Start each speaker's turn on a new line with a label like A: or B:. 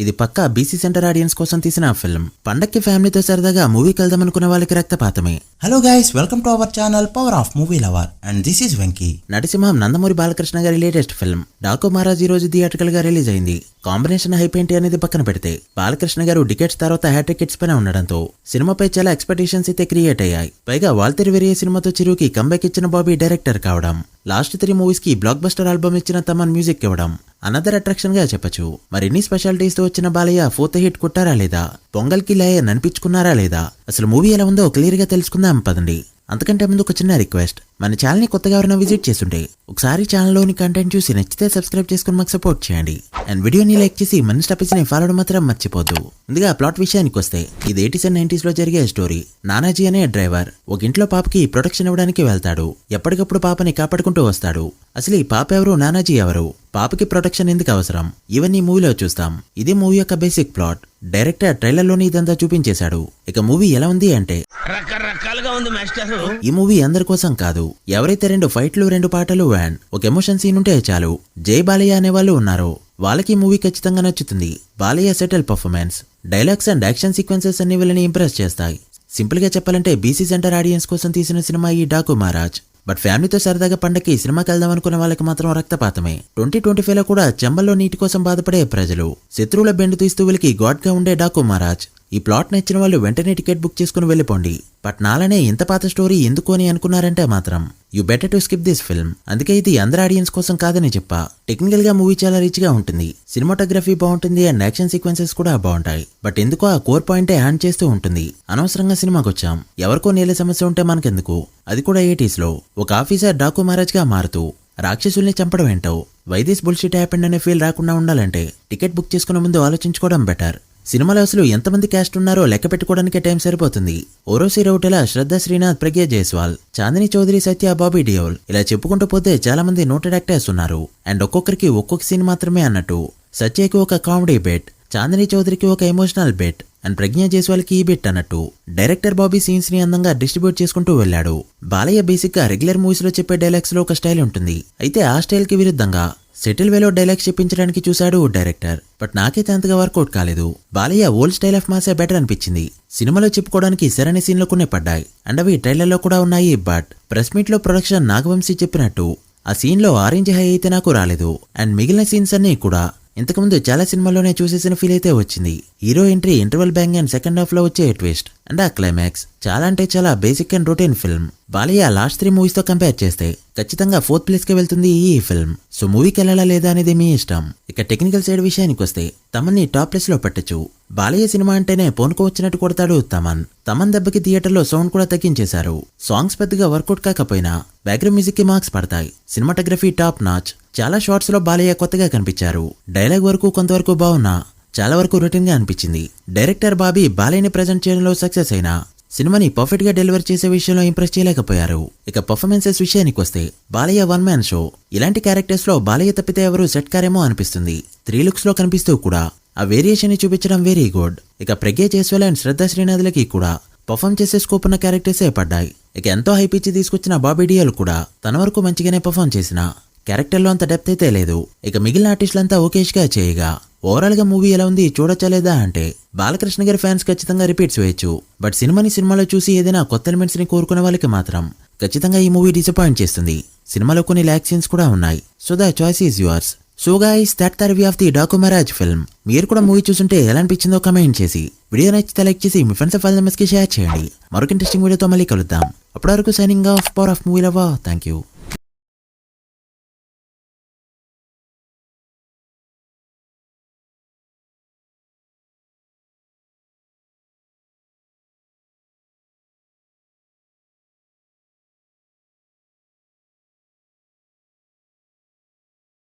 A: ఇది పక్కా BC centre audience కోసం తీసిన ఫిల్మ్. పండక్కి ఫ్యామిలీతో సరదాగా మూవీకి వెళ్దామనుకునే వాళ్ళకి రక్తపాతమే.
B: Hello guys, welcome to our channel power of movie lover and this is Venky.
A: Narasimham Nandamuri Balakrishna గారి లేటెస్ట్ ఫిల్మ్ డాకు మహారాజ్ ఈ రోజు థియేట్రికల్ గా రిలీజ్ అయింది. కాంబినేషన్ హైప్ ఏంటి అనేది పక్కన పెడితే బాలకృష్ణ గారు డికెట్స్ తర్వాత హ్యాట్రిక్ హిట్స్ పైన ఉండడంతో సినిమాపై చాలా ఎక్స్పెక్టేషన్స్ అయితే క్రియేట్ అయ్యాయి. పైగా వాల్తెరి వెరియే సినిమాతో చిరుకి కంబ్యాక్ ఇచ్చిన బాబీ డైరెక్టర్ కావడం, లాస్ట్ 3 మూవీస్ కి బ్లాక్ బస్టర్ ఆల్బమ్ ఇచ్చిన తమన్ మ్యూజిక్ ఇవ్వడం అనదర్ అట్రాక్షన్ గా చెప్పచ్చు. మరిన్ని స్పెషాలిటీస్ తో వచ్చిన బాలయ్య 4th హిట్ కొట్టారా లేదా, పొంగల్ కి లయన్ అనిపించుకున్నారా లేదా, అసలు మూవీ ఎలా ఉందో క్లియర్ గా తెలుసుకుందాం పదండి. అంతకంటే ముందు ఒక చిన్న రిక్వెస్ట్, మన ఛానల్ ని కొత్తగా ఎవరైనా విజిట్ చేస్తుంటే ఒకసారి ఛానల్లోని కంటెంట్ చూసి నచ్చితే సబ్స్క్రైబ్ చేసుకుని మాకు సపోర్ట్ చేయండి. అండ్ వీడియోని లైక్ చేసి మన టాపిక్స్ ని ఫాలో మాత్రం మర్చిపోద్దు. ముందుగా ప్లాట్ విషయానికి వస్తే ఇది 80s and 90s లో జరిగే స్టోరీ. నానాజీ అనే డ్రైవర్ ఒక ఇంట్లో పాపకి ప్రొటెక్షన్ ఇవ్వడానికి వెళ్తాడు. ఎప్పటికప్పుడు పాపని కాపాడుకుంటూ వస్తాడు. అసలు ఈ పాప ఎవరు, నానాజీ ఎవరు, పాపకి ప్రొటెక్షన్ ఎందుకు అవసరం, ఇవన్నీ మూవీలో చూస్తాం. ఇది మూవీ యొక్క బేసిక్ ప్లాట్. డైరెక్టర్ ట్రైలర్ లోని ఇదంతా చూపించేశాడు. ఇక మూవీ ఎలా ఉంది అంటే
C: రకరకాలుగా ఉంది మాస్టర్.
A: ఈ మూవీ అందరి కోసం కాదు. ఎవరైతే 2 ఫైట్లు 2 పాటలు అండ్ ఒక ఎమోషన్ సీన్ ఉంటే చాలు, జై బాలయ్య అనే వాళ్ళు ఉన్నారో వాళ్ళకి మూవీ ఖచ్చితంగా నచ్చుతుంది. Balayya settle performance, dialogues and action sequences అన్ని వీళ్ళని ఇంప్రెస్ చేస్తాయి. సింపుల్ గా చెప్పాలంటే బీసీ సెంటర్ ఆడియన్స్ కోసం తీసిన సినిమా ఈ డాకు మహారాజ్. బట్ ఫ్యామిలీతో సరదాగా పండక్కి సినిమాకి వెళ్దాం అనుకునే వాళ్ళకి మాత్రం రక్తపాతమే. 2025 లో కూడా చెంబల్లో నీటి కోసం బాధపడే ప్రజలు, శత్రువుల బెండు తీస్తూ వీళ్ళకి గాడ్ గా ఉండే డాకు మహారాజ్. ఈ ప్లాట్ నచ్చిన వాళ్ళు వెంటనే టికెట్ బుక్ చేసుకుని వెళ్ళిపోండి. బట్ నాలనే ఇంత పాత స్టోరీ ఎందుకు అని అనుకున్నారంటే మాత్రం you better to skip this film. అందుకే ఇది అందరి ఆడియన్స్ కోసం కాదని చెప్పా. టెక్నికల్ గా మూవీ చాలా రిచ్ గా ఉంటుంది, సినిమాటోగ్రఫీ బాగుంటుంది అండ్ యాక్షన్ సీక్వెన్సెస్ కూడా బాగుంటాయి. బట్ ఎందుకో ఆ కోర్ పాయింటే హ్యాండ్ చేస్తూ ఉంటుంది. అనవసరంగా సినిమాకి వచ్చాం, ఎవరికో నీళ్ళ సమస్య ఉంటే మనకెందుకు, అది కూడా 80s లో. ఒక ఆఫీసర్ డాకు మహారాజ్ గా మారుతూ రాక్షసుల్ని చంపడం ఏంటో, వై దిస్ బుల్షిట్ హ్యాపెండ్ అనే ఫీల్ రాకుండా ఉండాలంటే టికెట్ బుక్ చేసుకునే ముందు ఆలోచించుకోవడం బెటర్. సినిమాలో అసలు ఎంతమంది క్యాస్ట్ ఉన్నారో లెక్క పెట్టుకోవడానికే టైం సరిపోతుంది. ఓరోసి రౌటెల, శ్రద్ధ శ్రీనాథ్, ప్రజ్ఞ జైస్వాల్, చాందిని చౌదరి, సత్య, బాబీ డియోల్, ఇలా చెప్పుకుంటూ పోతే చాలా మంది నోటెడ్ యాక్టర్స్ ఉన్నారు. అండ్ ఒక్కొక్కరికి ఒక్కొక్క సీన్ మాత్రమే అన్నట్టు. సత్యకి ఒక కామెడీ బెట్, చాందిని చౌదరికి ఒక ఎమోషనల్ బెట్ అండ్ ప్రజ్ఞ జైస్వాల్ కి ఈ బెట్ అన్నట్టు డైరెక్టర్ బాబీ సీన్స్ ని అందంగా డిస్ట్రిబ్యూట్ చేసుకుంటూ వెళ్ళాడు. బాలయ్య బేసిక్ గా రెగ్యులర్ మూవీస్ లో చెప్పే డైలాగ్స్ లో ఒక స్టైల్ ఉంటుంది. అయితే ఆ స్టైల్ కి విరుద్ధంగా సెటిల్ వేలో డైలాగ్స్ చెప్పించడానికి చూశాడు డైరెక్టర్. బట్ నాకైతే అంతగా వర్కౌట్ కాలేదు. బాలయ్య ఓల్డ్ స్టైల్ ఆఫ్ మాసే బెటర్ అనిపించింది. సినిమాలో చెప్పుకోవడానికి సరైన సీన్లు కొన్ని పడ్డాయి అండ్ అవి ట్రైలర్ లో కూడా ఉన్నాయి. బట్ ప్రెస్ మీట్ లో ప్రొడక్షన్ నాగవంశీ చెప్పినట్టు ఆ సీన్ లో ఆరెంజ్ హై అయితే నాకు రాలేదు. అండ్ మిగిలిన సీన్స్ అన్ని కూడా ఇంతకుముందు చాలా సినిమాల్లోనే చూసేసిన ఫీల్ అయితే వచ్చింది. Hero entry, interval bang and second half లో వచ్చే ట్విస్ట్ అండ్ ఆ క్లైమాక్స్ చాలా అంటే చాలా basic and routine film. Balayya last 3 movies తో కంపేర్ చేస్తే ఖచ్చితంగా 4th ప్లేస్ కి వెళ్తుంది ఈ ఫిల్మ్. సో మూవీకి వెళ్ళాలా లేదా అనేది మీ ఇష్టం. ఇక టెక్నికల్ సైడ్ విషయానికి వస్తే తమన్ని టాప్ ప్లేస్ లో పెట్టచ్చు. బాలయ్య సినిమా అంటేనే పోనుకు వచ్చినట్టు కొడతాడు తమన్ దెబ్బకి థియేటర్ లో సౌండ్ కూడా తగ్గించేశారు. సాంగ్స్ పెద్దగా వర్కౌట్ కాకపోయినా బ్యాక్గ్రౌండ్ మ్యూజిక్ కి మార్క్స్ పడతాయి. Cinematography top notch. చాలా షార్ట్స్ లో బాలయ్య కొత్తగా కనిపించారు. డైలాగ్ వరకు కొంతవరకు బాగున్నా చాలా వరకు రొటీన్ గా అనిపించింది. డైరెక్టర్ బాబీ బాలయ్యని ప్రెజెంట్ చేయడంలో సక్సెస్ అయినా సినిమాని పర్ఫెక్ట్ గా డెలివర్ చేసే విషయంలో ఇంప్రెస్ చేయలేకపోయారు. ఇక పర్ఫార్మెన్సెస్ విషయానికి వస్తే బాలయ్య 1 మ్యాన్ షో. ఇలాంటి క్యారెక్టర్స్ లో బాలయ్య తప్పితే ఎవరు సెట్ కారేమో అనిపిస్తుంది. 3 లుక్స్ లో కనిపిస్తూ కూడా ఆ వేరియేషన్ ని చూపించడం వెరీ గుడ్. ఇక ప్రజ్ఞ జైస్వాల్ అండ్ శ్రద్ధ శ్రీనాథ్లకి కూడా పర్ఫామ్ చేసే స్కోప్ ఉన్న క్యారెక్టర్సే పడ్డాయి. ఇక ఎంతో హైప్ ఇచ్చి తీసుకొచ్చిన బాబీ డియోల్ కూడా తన వరకు మంచిగానే పర్ఫామ్ చేసిన క్యారెక్టర్ లో అంత డెప్త్ అయితే లేదు. ఇక మిగిలిన ఆర్టిస్టులంతా ఓకేష్ గా చేయగా ఓవరాల్ గా మూవీ ఎలా ఉంది, చూడొచ్చా లేదా అంటే బాలకృష్ణ గారి ఫ్యాన్స్ ఖచ్చితంగా రిపీట్స్ వేయచ్చు. బట్ సినిమాలో చూసి ఏదైనా కొత్త ఎలిమెంట్స్ ని కోరుకునే వాళ్ళకి మాత్రం ఖచ్చితంగా ఈ మూవీ డిసప్పాయింట్ చేస్తుంది. సినిమాలో కొన్ని ల్యాక్ సీన్స్ కూడా ఉన్నాయి. So the choice is yours. So guys, that the review of the Daaku Maharaj film. మీరు కూడా మూవీ చూస్తుంటే ఎలా అనిపించిందో కమెంట్ చేసి, వీడియో నచ్చితే లైక్ చేసి మీ ఫ్రెండ్స్ ఫైల్ మెంబర్స్ కి షేర్ చేయండి. మరొక ఇంట్రెస్టింగ్ వీడియోతో మళ్ళీ కలుద్దాం. అప్పటి వరకు signing off, power of movie lover. Thank you.